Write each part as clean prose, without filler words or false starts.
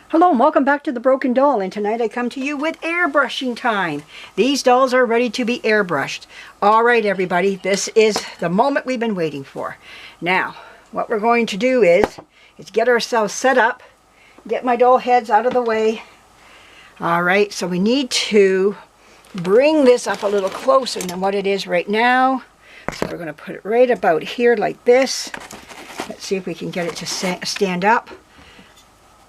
Hello and welcome back to The Broken Doll, and tonight I come to you with airbrushing time. These dolls are ready to be airbrushed. Alright everybody, this is the moment we've been waiting for. Now, what we're going to do is get ourselves set up, get my doll heads out of the way. Alright, so we need to bring this up a little closer than what it is right now. So we're going to put it right about here like this. Let's see if we can get it to stand up.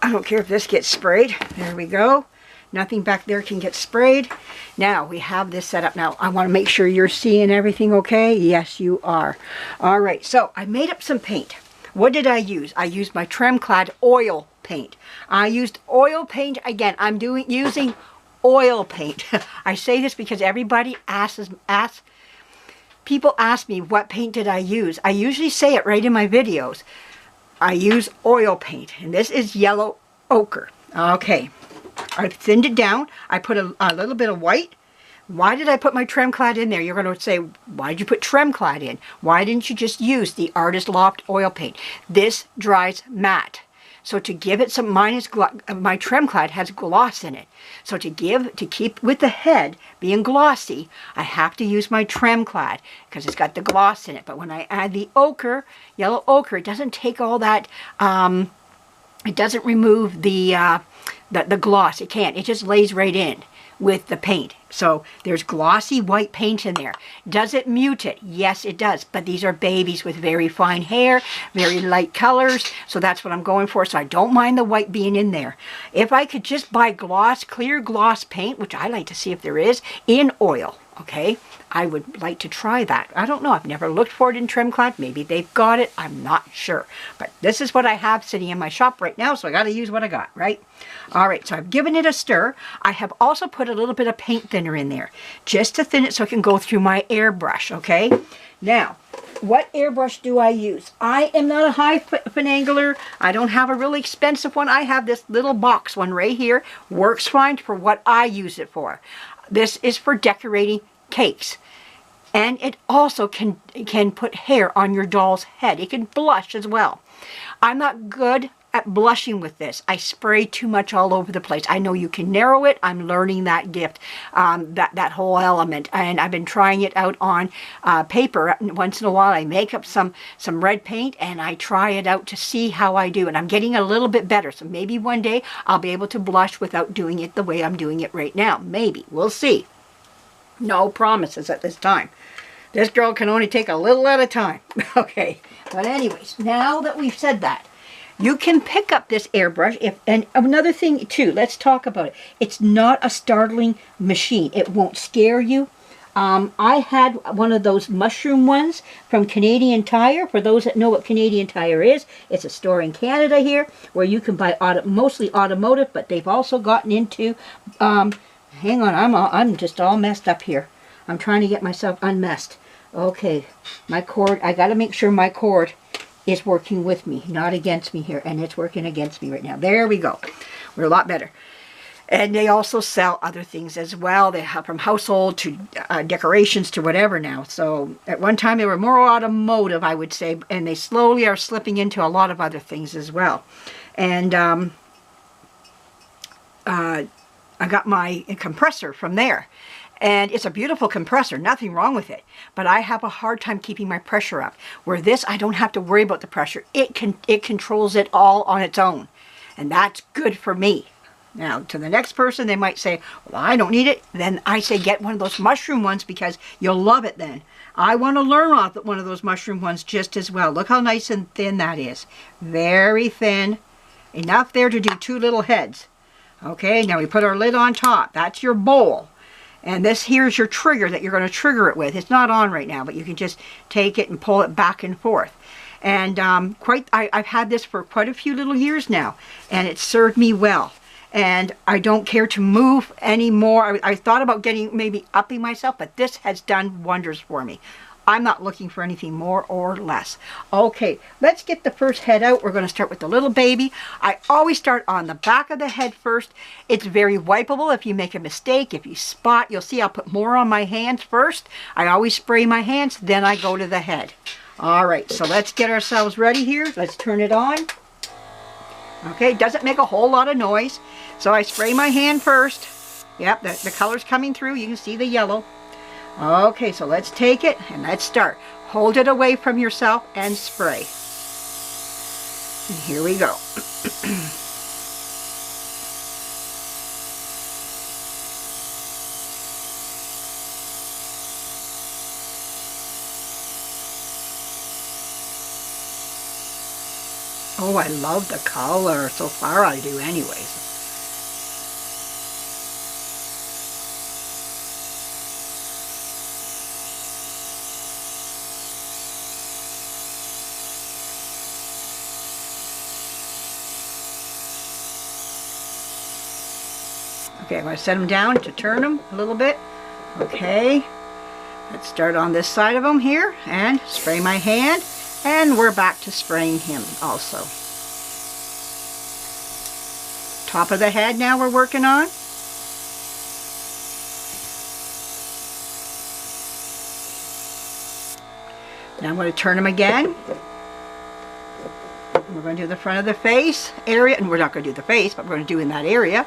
I don't care if this gets sprayed. There we go. Nothing back there can get sprayed. Now we have this set up. Now I want to make sure you're seeing everything okay. Yes, you are. All right, so I made up some paint. What did I use? I used my Tremclad oil paint. I used oil paint. Again, I'm using oil paint. I say this because everybody people ask me what paint did I use. I usually say it right in my videos. I use oil paint, and this is yellow ochre. Okay, I thinned it down. I put a little bit of white. Why did I put my Tremclad in there? You're going to say, why did you put Tremclad in? Why didn't you just use the Artist Loft oil paint? This dries matte. So to give it some, my Tremclad has gloss in it. So to keep with the head being glossy, I have to use my Tremclad because it's got the gloss in it. But when I add the ochre, yellow ochre, it doesn't take all that, it doesn't remove the gloss. It can't. It just lays right in with the paint. So there's glossy white paint in there. Does it mute it? Yes, it does. But these are babies with very fine hair, very light colors. So that's what I'm going for. So I don't mind the white being in there. If I could just buy clear gloss paint, which I like to see if there is, in oil, okay? I would like to try that. I don't know. I've never looked for it in Tremclad. Maybe they've got it. I'm not sure. But this is what I have sitting in my shop right now, so I got to use what I got, right? All right, so I've given it a stir. I have also put a little bit of paint thinner in there just to thin it so it can go through my airbrush, okay? Now, what airbrush do I use? I am not a high finagler. I don't have a really expensive one. I have this little box one right here. Works fine for what I use it for. This is for decorating cakes, and it also can put hair on your doll's head. It can blush as well. I'm not good at blushing with this. I spray too much all over the place. I know you can narrow it. I'm learning that gift, that whole element, and I've been trying it out on paper. Once in a while I make up some red paint and I try it out to see how I do, and I'm getting a little bit better. So maybe one day I'll be able to blush without doing it the way I'm doing it right now. Maybe. We'll see. No promises at this time. This girl can only take a little at a time. Okay, but anyways, now that we've said that, you can pick up this airbrush. And another thing too, let's talk about it. It's not a startling machine. It won't scare you. I had one of those mushroom ones from Canadian Tire. For those that know what Canadian Tire is, it's a store in Canada here where you can buy mostly automotive, but they've also gotten into hang on, I'm just all messed up here. I'm trying to get myself unmessed. Okay, my cord, I got to make sure my cord is working with me, not against me here, and it's working against me right now. There we go. We're a lot better. And they also sell other things as well. They have from household to decorations to whatever now. So at one time they were more automotive, I would say, and they slowly are slipping into a lot of other things as well. And I got my compressor from there, and it's a beautiful compressor, nothing wrong with it, but I have a hard time keeping my pressure up. Where this, I don't have to worry about the pressure. It controls it all on its own, and that's good for me. Now, to the next person, they might say, well, I don't need it. Then I say get one of those mushroom ones because you'll love it then. I want to learn off one of those mushroom ones just as well. Look how nice and thin that is. Very thin. Enough there to do 2 little heads. Okay, now we put our lid on top. That's your bowl. And this here's your trigger that you're going to trigger it with. It's not on right now, but you can just take it and pull it back and forth. And I've had this for quite a few little years now, and it served me well. And I don't care to move anymore. I thought about maybe upping myself, but this has done wonders for me. I'm not looking for anything more or less. Okay, let's get the first head out. We're going to start with the little baby. I always start on the back of the head first. It's very wipeable if you make a mistake. If you spot, you'll see I'll put more on my hands first. I always spray my hands, then I go to the head. All right, so let's get ourselves ready here. Let's turn it on. Okay, it doesn't make a whole lot of noise. So I spray my hand first. Yep, the color's coming through. You can see the yellow. Okay, so let's take it and let's start. Hold it away from yourself and spray. And here we go. Oh, I love the color. So far I do anyways. Okay, I'm going to set them down to turn them a little bit. Okay, let's start on this side of them here and spray my hand. And we're back to spraying him also. Top of the head now we're working on. Now I'm going to turn him again. We're going to do the front of the face area, and we're not going to do the face, but we're going to do in that area.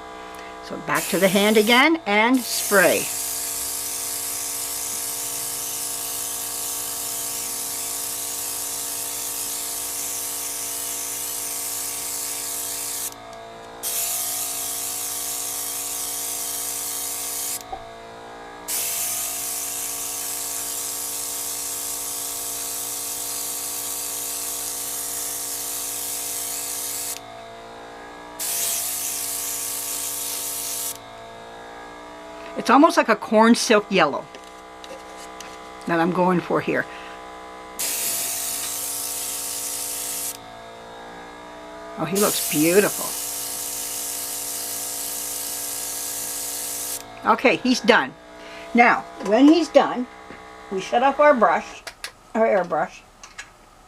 So back to the hand again and spray. It's almost like a corn silk yellow that I'm going for here. Oh, he looks beautiful. Okay, he's done. Now, when he's done, we shut off our brush, our airbrush.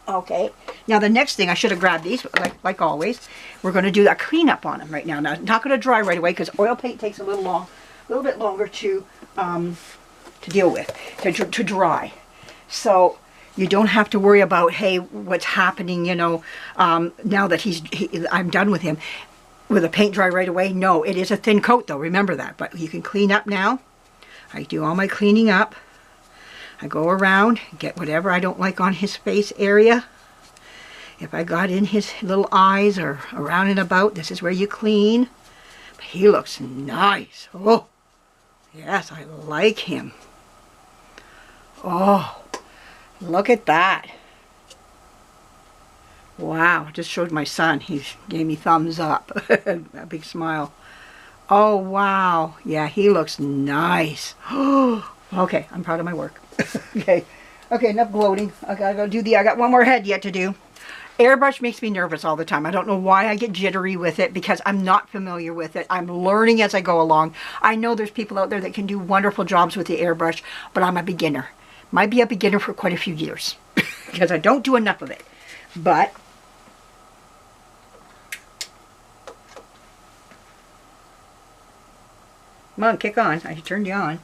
Okay, now the next thing, I should have grabbed these, like always. We're going to do a cleanup on him right now. Now, it's not going to dry right away because oil paint takes a little bit longer to deal with, to dry. So you don't have to worry about, hey, what's happening, you know, now that I'm done with him. Will the paint dry right away? No, it is a thin coat though, remember that. But you can clean up now. I do all my cleaning up. I go around, get whatever I don't like on his face area. If I got in his little eyes or around and about, this is where you clean. But he looks nice. Oh, yes, I like him. Oh, look at that. Wow, just showed my son. He gave me thumbs up. A big smile. Oh, wow. Yeah, he looks nice. Okay, I'm proud of my work. Okay, enough gloating. I gotta go do I got one more head yet to do. Airbrush makes me nervous all the time. I don't know why I get jittery with it because I'm not familiar with it. I'm learning as I go along. I know there's people out there that can do wonderful jobs with the airbrush, but I'm a beginner. Might be a beginner for quite a few years because I don't do enough of it. But come on, kick on. I turned you on.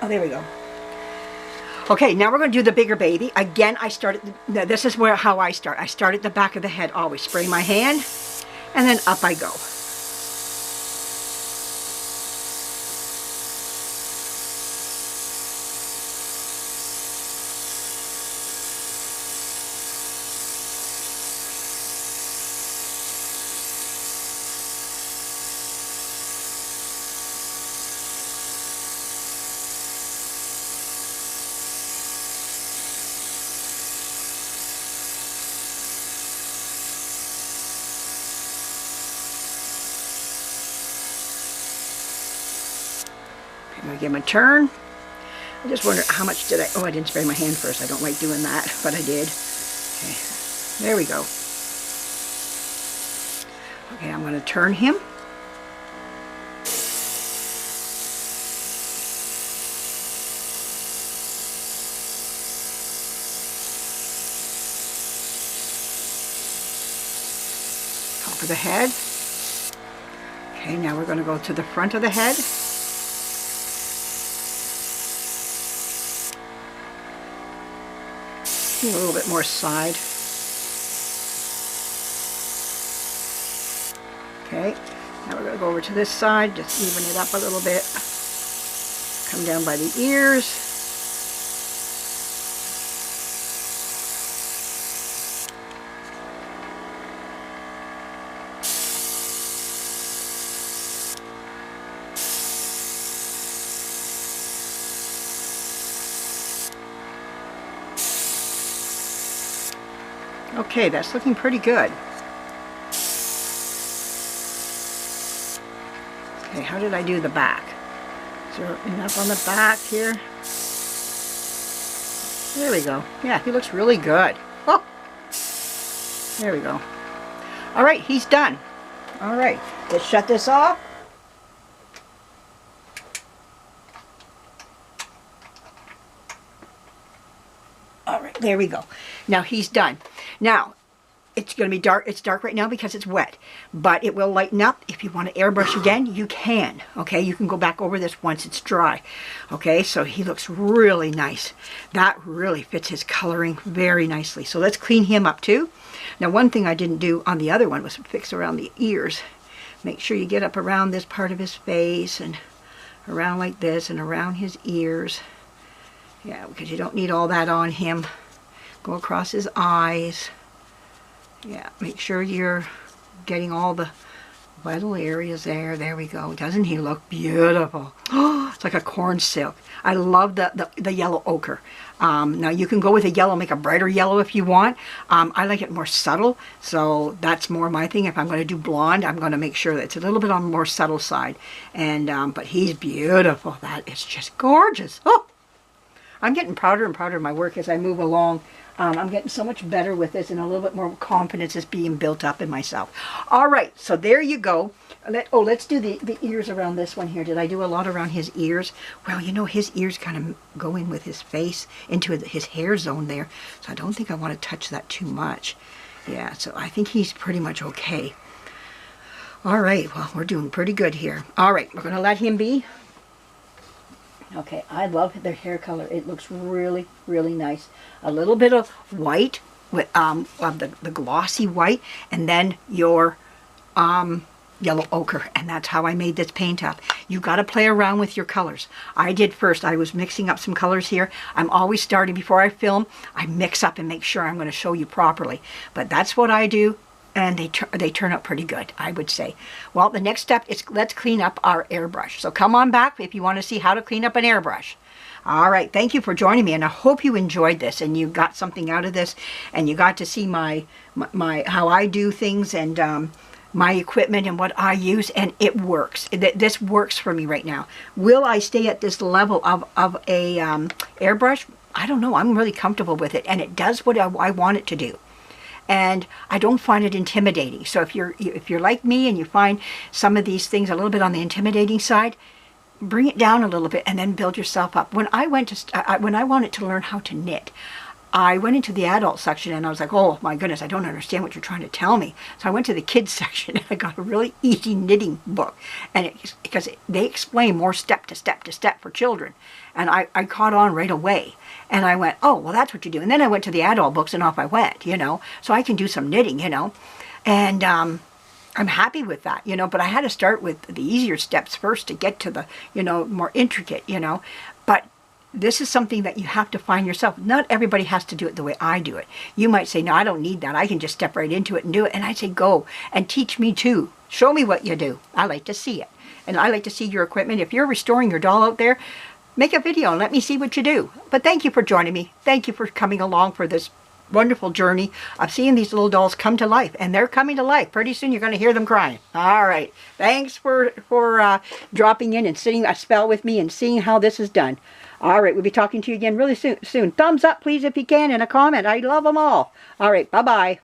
Oh, there we go. Okay, now we're going to do the bigger baby. Again, this is how I start. I start at the back of the head always. Spray my hand, and then up I go. I'm going to give him a turn. I just wonder how much did I didn't spray my hand first. I don't like doing that, but I did. Okay, there we go. Okay, I'm going to turn him. Top of the head. Okay, now we're going to go to the front of the head. A little bit more side. Okay, now we're going to go over to this side, just even it up a little bit. Come down by the ears. Okay, that's looking pretty good. Okay, how did I do the back? Is there enough on the back here? There we go. Yeah, he looks really good. Oh, there we go. All right, he's done. All right, let's shut this off. All right, there we go. Now he's done. Now, it's going to be dark. It's dark right now because it's wet, but it will lighten up. If you want to airbrush again, you can. Okay, you can go back over this once it's dry. Okay, so he looks really nice. That really fits his coloring very nicely. So let's clean him up too. Now, one thing I didn't do on the other one was fix around the ears. Make sure you get up around this part of his face and around like this and around his ears. Yeah, because you don't need all that on him. Go across his eyes. Yeah, make sure you're getting all the vital areas there. There we go. Doesn't he look beautiful? Oh, it's like a corn silk. I love the yellow ochre. Now you can go with a yellow, make a brighter yellow if you want. I like it more subtle, so that's more my thing. If I'm going to do blonde, I'm going to make sure that it's a little bit on the more subtle side. And but he's beautiful. That is just gorgeous. Oh, I'm getting prouder and prouder of my work as I move along. I'm getting so much better with this, and a little bit more confidence is being built up in myself. All right, so there you go. Let's do the ears around this one here. Did I do a lot around his ears? Well, you know, his ears kind of go in with his face into his hair zone there, so I don't think I want to touch that too much. Yeah, so I think he's pretty much okay. All right, well, we're doing pretty good here. All right, we're going to let him be. Okay, I love their hair color. It looks really, really nice. A little bit of white, with of the glossy white, and then your yellow ochre, and that's how I made this paint up. You got to play around with your colors. I did first. I was mixing up some colors here. I'm always starting before I film. I mix up and make sure I'm going to show you properly. But that's what I do. And they turn out pretty good, I would say. Well, the next step is let's clean up our airbrush. So come on back if you want to see how to clean up an airbrush. All right, thank you for joining me, and I hope you enjoyed this and you got something out of this, and you got to see my how I do things and my equipment and what I use, and it works. This works for me right now. Will I stay at this level of a airbrush? I don't know. I'm really comfortable with it, and it does what I want it to do. And I don't find it intimidating. So if you're like me and you find some of these things a little bit on the intimidating side, bring it down a little bit and then build yourself up. When I wanted to learn how to knit, I went into the adult section and I was like, oh my goodness, I don't understand what you're trying to tell me. So I went to the kids section and I got a really easy knitting book, and because they explain more step to step to step for children, and I caught on right away. And I went, oh, well, that's what you do. And then I went to the adult books and off I went, you know. So I can do some knitting, you know. And I'm happy with that, you know. But I had to start with the easier steps first to get to the, you know, more intricate, you know. But this is something that you have to find yourself. Not everybody has to do it the way I do it. You might say, no, I don't need that. I can just step right into it and do it. And I say, go and teach me too. Show me what you do. I like to see it. And I like to see your equipment. If you're restoring your doll out there, make a video and let me see what you do. But thank you for joining me. Thank you for coming along for this wonderful journey of seeing these little dolls come to life. And they're coming to life. Pretty soon you're going to hear them crying. All right. Thanks for dropping in and sitting a spell with me and seeing how this is done. All right. We'll be talking to you again really soon. Thumbs up, please, if you can, and a comment. I love them all. All right. Bye-bye.